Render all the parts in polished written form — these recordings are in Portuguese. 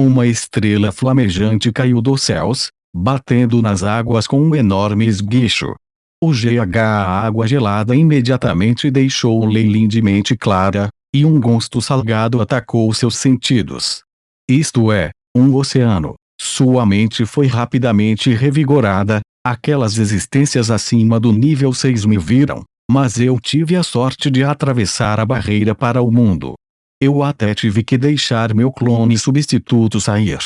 Uma estrela flamejante caiu dos céus, batendo nas águas com um enorme esguicho. A água gelada imediatamente deixou Leilin de mente clara, e um gosto salgado atacou seus sentidos. Isto é, um oceano. Sua mente foi rapidamente revigorada. Aquelas existências acima do nível 6 me viram, mas eu tive a sorte de atravessar a barreira para o mundo. Eu até tive que deixar meu clone substituto sair.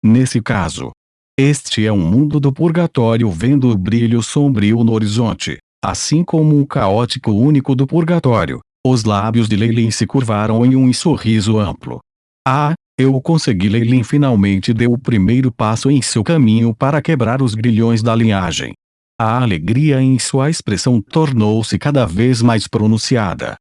Nesse caso, este é um mundo do purgatório vendo o brilho sombrio no horizonte, assim como o caótico único do purgatório. Os lábios de Leilin se curvaram em um sorriso amplo. Ah, eu consegui! Leilin finalmente deu o primeiro passo em seu caminho para quebrar os grilhões da linhagem. A alegria em sua expressão tornou-se cada vez mais pronunciada.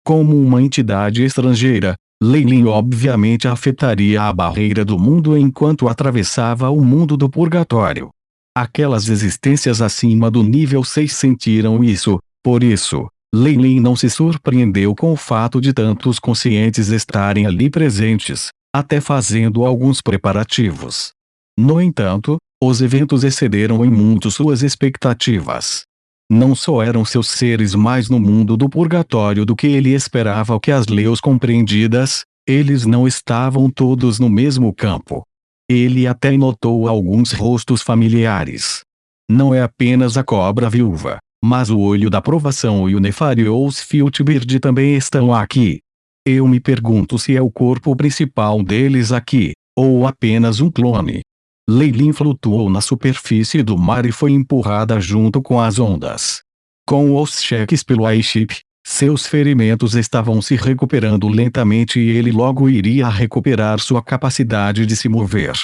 Como uma entidade estrangeira, Leilin obviamente afetaria a barreira do mundo enquanto atravessava o mundo do purgatório. Aquelas existências acima do nível 6 sentiram isso, por isso, Leilin não se surpreendeu com o fato de tantos conscientes estarem ali presentes, até fazendo alguns preparativos. No entanto, os eventos excederam em muito suas expectativas. Não só eram seus seres mais no mundo do purgatório do que ele esperava que as leis compreendidas, eles não estavam todos no mesmo campo. Ele até notou alguns rostos familiares. Não é apenas a cobra viúva, mas o olho da provação e o Nefarious Filtbird também estão aqui. Eu me pergunto se é o corpo principal deles aqui, ou apenas um clone. Leilin flutuou na superfície do mar e foi empurrada junto com as ondas. Com os cheques pelo airship, seus ferimentos estavam se recuperando lentamente e ele logo iria recuperar sua capacidade de se mover.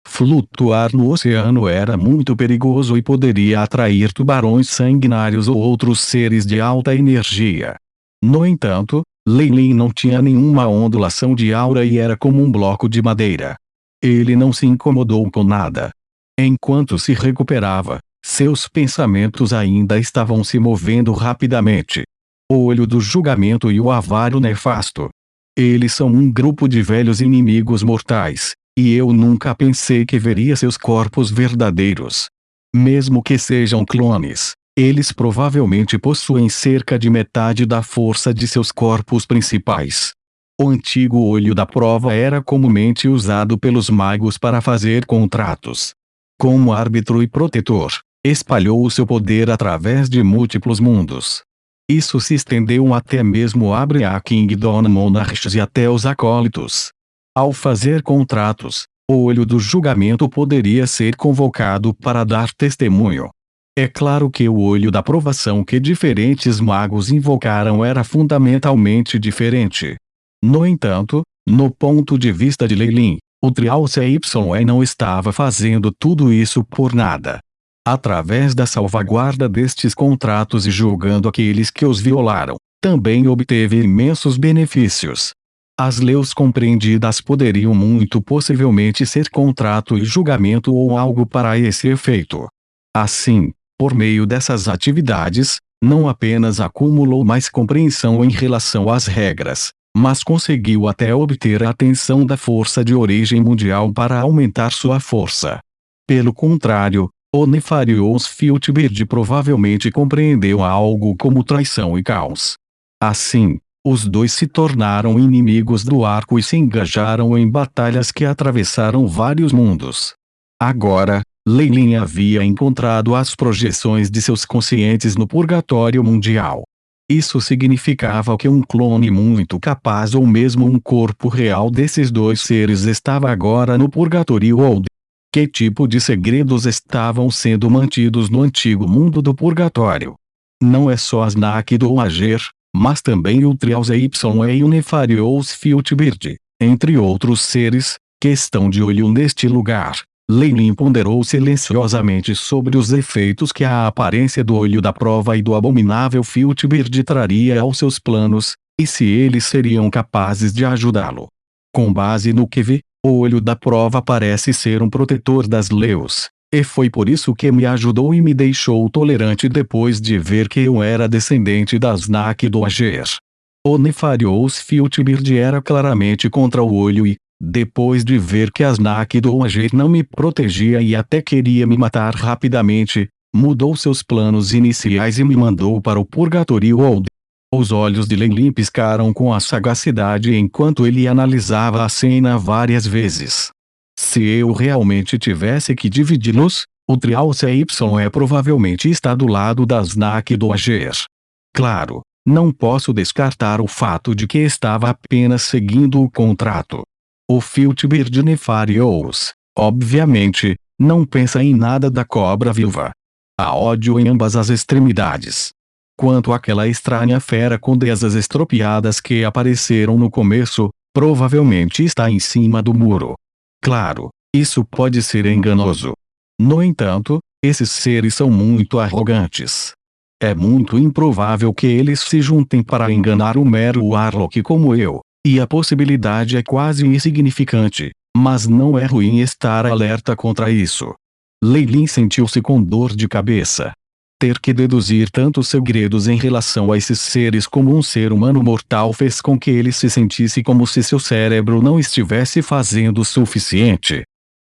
Flutuar no oceano era muito perigoso e poderia atrair tubarões sanguinários ou outros seres de alta energia. No entanto, Leilin não tinha nenhuma ondulação de aura e era como um bloco de madeira. Ele não se incomodou com nada. Enquanto se recuperava, seus pensamentos ainda estavam se movendo rapidamente. O olho do julgamento e o avário nefasto. Eles são um grupo de velhos inimigos mortais, e eu nunca pensei que veria seus corpos verdadeiros. Mesmo que sejam clones, eles provavelmente possuem cerca de metade da força de seus corpos principais. O antigo olho da prova era comumente usado pelos magos para fazer contratos. Como árbitro e protetor, espalhou o seu poder através de múltiplos mundos. Isso se estendeu até mesmo a Kingdom Monarchs e até os acólitos. Ao fazer contratos, o olho do julgamento poderia ser convocado para dar testemunho. É claro que o olho da provação que diferentes magos invocaram era fundamentalmente diferente. No entanto, no ponto de vista de Leilin, o Trialce YE não estava fazendo tudo isso por nada. Através da salvaguarda destes contratos e julgando aqueles que os violaram, também obteve imensos benefícios. As leis compreendidas poderiam muito possivelmente ser contrato e julgamento ou algo para esse efeito. Assim, por meio dessas atividades, não apenas acumulou mais compreensão em relação às regras, mas conseguiu até obter a atenção da força de origem mundial para aumentar sua força. Pelo contrário, o Nefarious Filtbird provavelmente compreendeu algo como traição e caos. Assim, os dois se tornaram inimigos do arco e se engajaram em batalhas que atravessaram vários mundos. Agora, Leilin havia encontrado as projeções de seus conscientes no purgatório mundial. Isso significava que um clone muito capaz ou mesmo um corpo real desses dois seres estava agora no purgatório ou que tipo de segredos estavam sendo mantidos no antigo mundo do purgatório. Não é só Asnak do Ager, mas também o Trialce YE e o Nefarious Filtbird, entre outros seres, que estão de olho neste lugar. Leilin ponderou silenciosamente sobre os efeitos que a aparência do olho da prova e do abominável Filtbird traria aos seus planos, e se eles seriam capazes de ajudá-lo. Com base no que vi, o olho da prova parece ser um protetor das leis, e foi por isso que me ajudou e me deixou tolerante depois de ver que eu era descendente das Asnak do Ager. O Nefarious Filtbird era claramente contra o olho e, Depois de ver que as Nakdoager não me protegia e até queria me matar rapidamente, mudou seus planos iniciais e me mandou para o Purgatório Old. Os olhos de Lei piscaram com a sagacidade enquanto ele analisava a cena várias vezes. Se eu realmente tivesse que dividi-los, o Trial CY provavelmente está do lado das Nakdoager. Claro, não posso descartar o fato de que estava apenas seguindo o contrato. O Filtbird Nefarious, obviamente, não pensa em nada da cobra viúva. Há ódio em ambas as extremidades. Quanto àquela estranha fera com desas estropiadas que apareceram no começo, provavelmente está em cima do muro. Claro, isso pode ser enganoso. No entanto, esses seres são muito arrogantes. É muito improvável que eles se juntem para enganar um mero Warlock como eu, e a possibilidade é quase insignificante, mas não é ruim estar alerta contra isso. Lei sentiu-se com dor de cabeça. Ter que deduzir tantos segredos em relação a esses seres como um ser humano mortal fez com que ele se sentisse como se seu cérebro não estivesse fazendo o suficiente.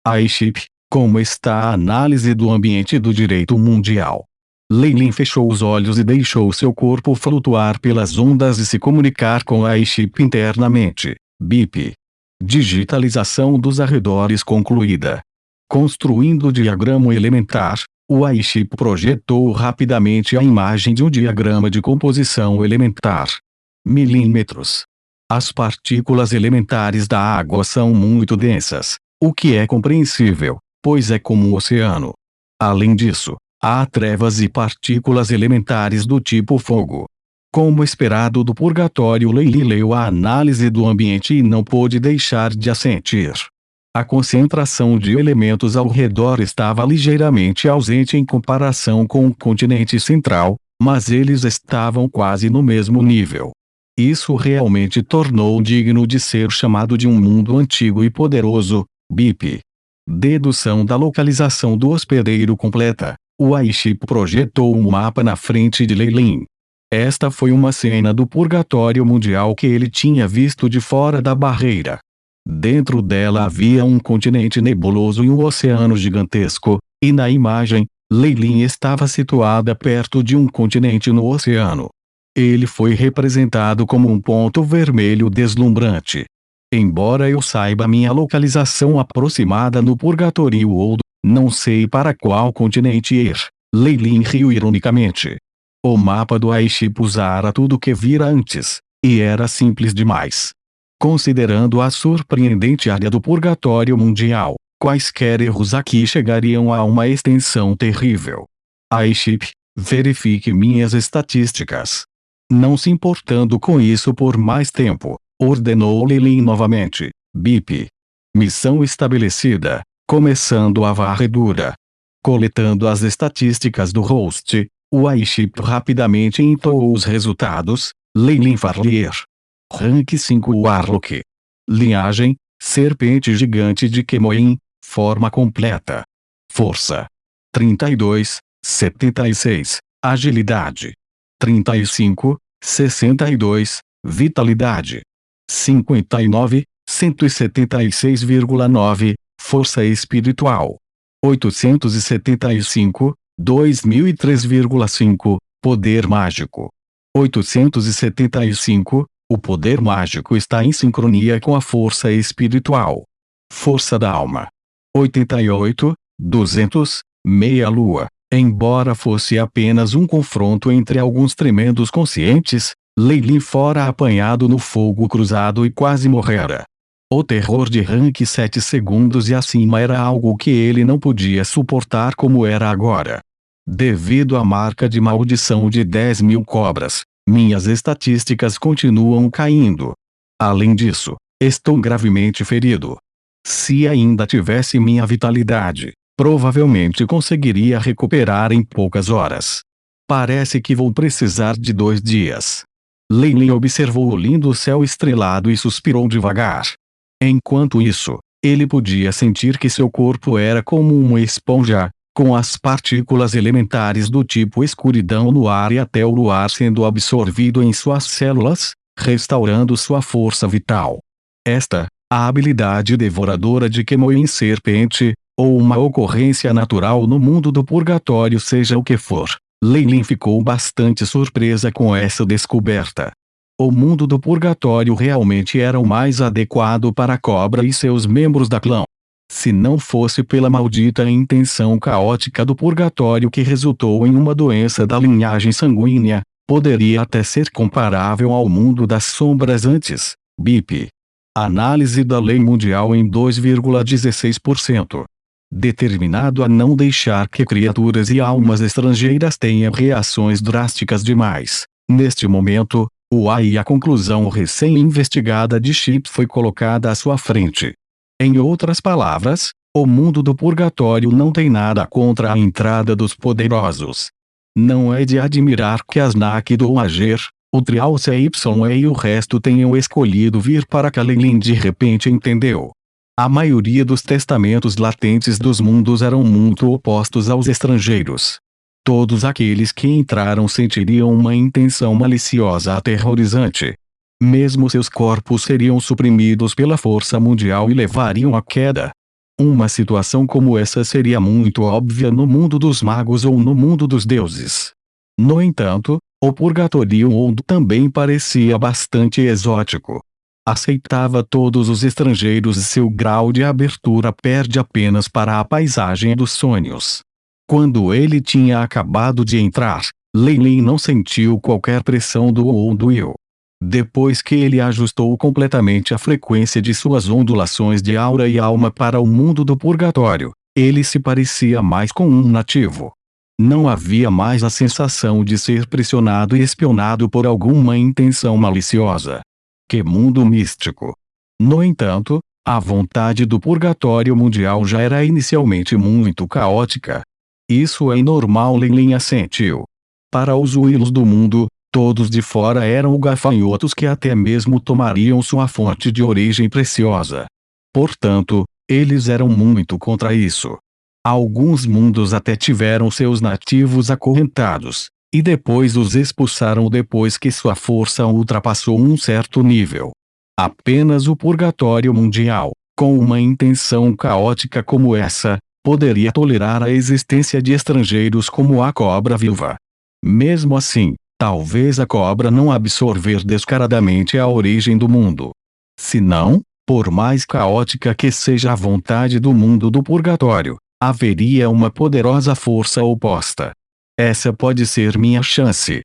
Aiship, como está a análise do ambiente do direito mundial? Lei fechou os olhos e deixou seu corpo flutuar pelas ondas e se comunicar com Aiship internamente. BIP. Digitalização dos arredores concluída. Construindo o diagrama elementar, o Aiship projetou rapidamente a imagem de um diagrama de composição elementar. Milímetros. As partículas elementares da água são muito densas, o que é compreensível, pois é como um oceano. Além disso, há trevas e partículas elementares do tipo fogo. Como esperado do purgatório, Lei leu a análise do ambiente e não pôde deixar de assentir. A concentração de elementos ao redor estava ligeiramente ausente em comparação com o continente central, mas eles estavam quase no mesmo nível. Isso realmente tornou digno de ser chamado de um mundo antigo e poderoso. BIP. Dedução da localização do hospedeiro completa. O Aiship projetou um mapa na frente de Lei. Esta foi uma cena do purgatório mundial que ele tinha visto de fora da barreira. Dentro dela havia um continente nebuloso e um oceano gigantesco, e na imagem, Lei estava situada perto de um continente no oceano. Ele foi representado como um ponto vermelho deslumbrante. Embora eu saiba minha localização aproximada no Purgatório Old, não sei para qual continente ir. Lei riu ironicamente. O mapa do Aiship usara tudo que vira antes, e era simples demais. Considerando a surpreendente área do purgatório mundial, quaisquer erros aqui chegariam a uma extensão terrível. Aiship, verifique minhas estatísticas. Não se importando com isso por mais tempo, ordenou Lei novamente. BIP. Missão estabelecida, começando a varredura. Coletando as estatísticas do host, o Aiship rapidamente entoou os resultados. Lei Farlier. Rank 5 Warlock. Linhagem, serpente gigante de Kemoin, forma completa. Força. 32, 76. Agilidade. 35, 62. Vitalidade. 59, 176,9. Força espiritual. 875, 2003,5. Poder mágico. 875. O poder mágico está em sincronia com a força espiritual. Força da alma. 88, 200, meia-lua. Embora fosse apenas um confronto entre alguns tremendos conscientes, Lei fora apanhado no fogo cruzado e quase morrera. O terror de rank 7 segundos e acima era algo que ele não podia suportar como era agora. Devido à marca de maldição de 10.000 cobras, minhas estatísticas continuam caindo. Além disso, estou gravemente ferido. Se ainda tivesse minha vitalidade, provavelmente conseguiria recuperar em poucas horas. Parece que vou precisar de 2 dias. Lei observou o lindo céu estrelado e suspirou devagar. Enquanto isso, ele podia sentir que seu corpo era como uma esponja, com as partículas elementares do tipo escuridão no ar e até o luar sendo absorvido em suas células, restaurando sua força vital. Esta, a habilidade devoradora de Kemoin serpente, ou uma ocorrência natural no mundo do purgatório, seja o que for. Leilin ficou bastante surpresa com essa descoberta. O mundo do purgatório realmente era o mais adequado para a cobra e seus membros da clã. Se não fosse pela maldita intenção caótica do purgatório que resultou em uma doença da linhagem sanguínea, poderia até ser comparável ao mundo das sombras antes. BIP. Análise da lei mundial em 2,16%. Determinado a não deixar que criaturas e almas estrangeiras tenham reações drásticas demais. Neste momento, a conclusão recém-investigada de Chip foi colocada à sua frente. Em outras palavras, o mundo do purgatório não tem nada contra a entrada dos poderosos. Não é de admirar que as Nak do Ager, o Trial CYE e o resto tenham escolhido vir para cá. Leilin de repente entendeu. A maioria dos testamentos latentes dos mundos eram muito opostos aos estrangeiros. Todos aqueles que entraram sentiriam uma intenção maliciosa aterrorizante. Mesmo seus corpos seriam suprimidos pela força mundial e levariam à queda. Uma situação como essa seria muito óbvia no mundo dos magos ou no mundo dos deuses. No entanto, o purgatório também parecia bastante exótico. Aceitava todos os estrangeiros e seu grau de abertura perde apenas para a paisagem dos sonhos. Quando ele tinha acabado de entrar, Leilin não sentiu qualquer pressão do Will. Depois que ele ajustou completamente a frequência de suas ondulações de aura e alma para o mundo do purgatório, ele se parecia mais com um nativo. Não havia mais a sensação de ser pressionado e espionado por alguma intenção maliciosa. Que mundo místico! No entanto, a vontade do purgatório mundial já era inicialmente muito caótica. Isso é normal. Leilin assentiu. Para os Willos do mundo, todos de fora eram gafanhotos que até mesmo tomariam sua fonte de origem preciosa. Portanto, eles eram muito contra isso. Alguns mundos até tiveram seus nativos acorrentados, e depois os expulsaram depois que sua força ultrapassou um certo nível. Apenas o purgatório mundial, com uma intenção caótica como essa, poderia tolerar a existência de estrangeiros como a cobra viúva. Mesmo assim, talvez a cobra não absorver descaradamente a origem do mundo. Se não, por mais caótica que seja a vontade do mundo do purgatório, haveria uma poderosa força oposta. Essa pode ser minha chance.